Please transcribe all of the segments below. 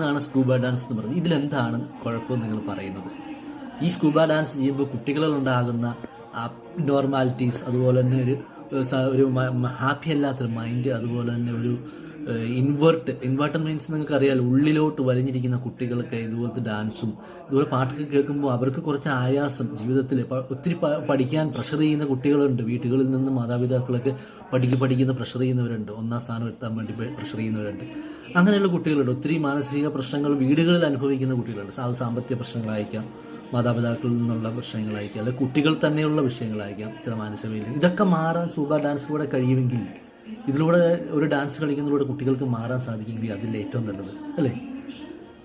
ാണ് scuba dance എന്ന് പറയുന്നത്. ഇതിലെന്താണ് കുഴപ്പം നിങ്ങൾ പറയുന്നത്? ഈ സ്കൂബ ഡാൻസ് ചെയ്യുമ്പോൾ കുട്ടികളിലുണ്ടാകുന്ന നോർമാലിറ്റീസ്, അതുപോലെ തന്നെ ഒരു ഹാപ്പി അല്ലാത്തൊരു മൈൻഡ്, അതുപോലെ തന്നെ ഒരു ഇൻവേർട്ടർ മീൻസ് നിങ്ങൾക്ക് അറിയാലോ, ഉള്ളിലോട്ട് വലിഞ്ഞിരിക്കുന്ന കുട്ടികൾക്ക് ഇതുപോലത്തെ ഡാൻസും ഇതുപോലെ പാട്ടൊക്കെ കേൾക്കുമ്പോൾ അവർക്ക് കുറച്ച് ആയാസം ജീവിതത്തിൽ. ഒത്തിരി പഠിക്കാൻ പ്രഷർ ചെയ്യുന്ന കുട്ടികളുണ്ട്, വീട്ടുകളിൽ നിന്ന് മാതാപിതാക്കളൊക്കെ പഠിക്കുന്ന പ്രഷർ ചെയ്യുന്നവരുണ്ട്, ഒന്നാം സ്ഥാനം എത്താൻ വേണ്ടി പ്രഷർ ചെയ്യുന്നവരുണ്ട്. അങ്ങനെയുള്ള കുട്ടികളുണ്ട്. ഒത്തിരി മാനസിക പ്രശ്നങ്ങൾ വീടുകളിൽ അനുഭവിക്കുന്ന കുട്ടികളുണ്ട്. സാമ്പത്തിക പ്രശ്നങ്ങളായിരിക്കാം, മാതാപിതാക്കളിൽ നിന്നുള്ള പ്രശ്നങ്ങളായിരിക്കാം, അല്ലെങ്കിൽ കുട്ടികൾ തന്നെയുള്ള വിഷയങ്ങളായിരിക്കാം, ചില മാനസിക. ഇതൊക്കെ മാറാൻ സൂപ്പർ ഡാൻസിലൂടെ കഴിയുമെങ്കിൽ, ഇതിലൂടെ ഒരു ഡാൻസ് കളിക്കുന്നതിലൂടെ കുട്ടികൾക്ക് മാറാൻ സാധിക്കുമെങ്കിൽ അതിൽ ഏറ്റവും നല്ലത് അല്ലേ?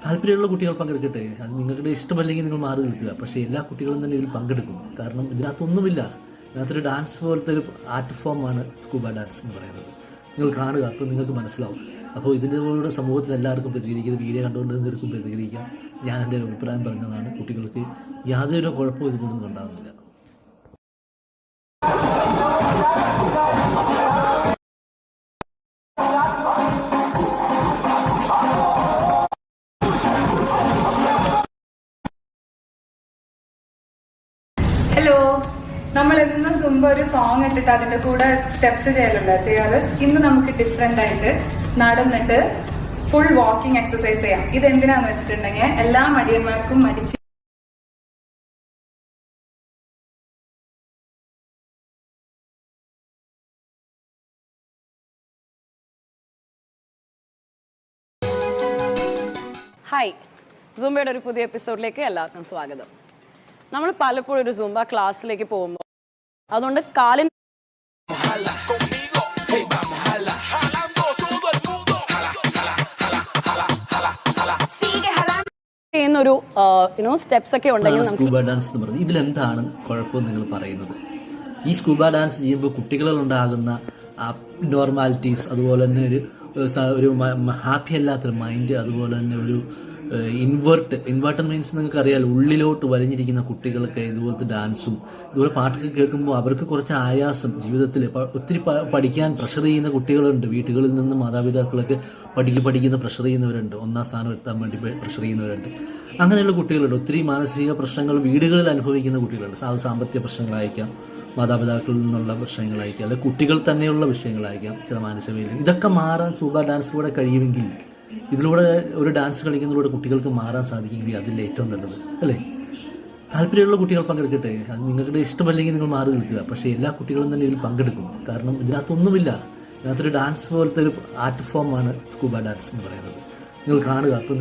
താല്പര്യമുള്ള കുട്ടികൾ പങ്കെടുക്കട്ടെ. അത് നിങ്ങളുടെ ഇഷ്ടമല്ലെങ്കിൽ നിങ്ങൾ മാറി നിൽക്കുക. പക്ഷേ എല്ലാ കുട്ടികളും തന്നെ ഇതിൽ പങ്കെടുക്കും. കാരണം ഇതിനകത്തൊന്നുമില്ല. ഇതിനകത്തൊരു ഡാൻസ് പോലത്തെ ഒരു ആർട്ട് ഫോമാണ് സ്കൂബ ഡാൻസ് എന്ന് പറയുന്നത്. നിങ്ങൾ കാണുക, അപ്പോൾ നിങ്ങൾക്ക് മനസ്സിലാവും. അപ്പോൾ ഇതിൻ്റെ കൂടെ സമൂഹത്തിൽ എല്ലാവർക്കും പ്രതികരിക്കുന്നത്, വീഡിയോ കണ്ടുകൊണ്ട് നിൽക്കും പ്രതികരിക്കാം. ഞാൻ എൻ്റെ ഒരു അഭിപ്രായം പറഞ്ഞതാണ്. കുട്ടികൾക്ക് യാതൊരു കുഴപ്പവും ഇതുകൊണ്ടൊന്നും ഉണ്ടാകുന്നില്ല. ഹലോ, നമ്മൾ എന്നും സുംബ ഒരു സോങ് ഇട്ടിട്ട് അതിന്റെ കൂടെ സ്റ്റെപ്സ് ചെയ്യലല്ല ചെയ്യാറ്. ഇന്ന് നമുക്ക് ഡിഫറെന്റ് ആയിട്ട് നടന്നിട്ട് ഫുൾ വാക്കിംഗ് എക്സസൈസ് ചെയ്യാം. ഇതെന്തിനാന്ന് വെച്ചിട്ടുണ്ടെങ്കിൽ എല്ലാ മടിയന്മാർക്കും മടിച്ച് ഹായ്, സൂംബയുടെ ഒരു പുതിയ എപ്പിസോഡിലേക്ക് എല്ലാവർക്കും സ്വാഗതം. നമ്മൾ പലപ്പോഴും ഒരു സൂംബ ക്ലാസ്സിലേക്ക് പോകുമ്പോൾ അതുകൊണ്ട് കാലിന് ചെയ്യുന്നൊരു സ്റ്റെപ്സ് ഒക്കെ ഉണ്ടെങ്കിൽ സ്കൂബ ഡാൻസ് എന്ന് പറയുന്നത്. ഇതിലെന്താണ് കുഴപ്പം നിങ്ങൾ പറയുന്നത്? ഈ സ്കൂബ ഡാൻസ് ചെയ്യുമ്പോൾ കുട്ടികളിലുണ്ടാകുന്ന നോർമാലിറ്റീസ്, അതുപോലെ തന്നെ ഒരു ഹാപ്പി അല്ലാത്തൊരു മൈൻഡ്, അതുപോലെ തന്നെ ഒരു ഇൻവേർട്ടർ മീൻസ് നിങ്ങൾക്ക് അറിയാലോ, ഉള്ളിലോട്ട് വലിഞ്ഞിരിക്കുന്ന കുട്ടികൾക്ക് ഇതുപോലത്തെ ഡാൻസും ഇതുപോലെ പാട്ടൊക്കെ കേൾക്കുമ്പോൾ അവർക്ക് കുറച്ച് ആയാസം ജീവിതത്തിൽ. ഒത്തിരി പഠിക്കാൻ പ്രഷർ ചെയ്യുന്ന കുട്ടികളുണ്ട്, വീട്ടുകളിൽ നിന്ന് മാതാപിതാക്കളൊക്കെ പഠിക്കുന്ന പ്രഷർ ചെയ്യുന്നവരുണ്ട്, ഒന്നാം സ്ഥാനം എത്താൻ വേണ്ടി പ്രഷർ ചെയ്യുന്നവരുണ്ട്. അങ്ങനെയുള്ള കുട്ടികളുണ്ട്. ഒത്തിരി മാനസിക പ്രശ്നങ്ങൾ വീടുകളിൽ അനുഭവിക്കുന്ന കുട്ടികളുണ്ട്. സാമ്പത്തിക പ്രശ്നങ്ങളായിരിക്കാം, മാതാപിതാക്കളിൽ നിന്നുള്ള പ്രശ്നങ്ങളായിരിക്കാം, അല്ലെങ്കിൽ കുട്ടികൾ തന്നെയുള്ള വിഷയങ്ങളായിരിക്കാം, ചില മാനസിക. ഇതൊക്കെ മാറാൻ സൂപ്പർ ഡാൻസിലൂടെ കഴിയുമെങ്കിൽ, ഇതിലൂടെ ഒരു ഡാൻസ് കളിക്കുന്നതിലൂടെ കുട്ടികൾക്ക് മാറാൻ സാധിക്കുമെങ്കിൽ അതിൽ ഏറ്റവും നല്ലത് അല്ലേ? താല്പര്യമുള്ള കുട്ടികൾ പങ്കെടുക്കട്ടെ. അത് നിങ്ങളുടെ ഇഷ്ടമല്ലെങ്കിൽ നിങ്ങൾ മാറി നിൽക്കുക. പക്ഷേ എല്ലാ കുട്ടികളും തന്നെ ഇതിൽ പങ്കെടുക്കും. കാരണം ഇതിനകത്തൊന്നുമില്ല. ഇതിനകത്തൊരു ഡാൻസ് പോലത്തെ ഒരു ആർട്ട് ഫോമാണ് സ്കൂബ ഡാൻസ് എന്ന് പറയുന്നത്. നിങ്ങൾ കാണുക, അപ്പോൾ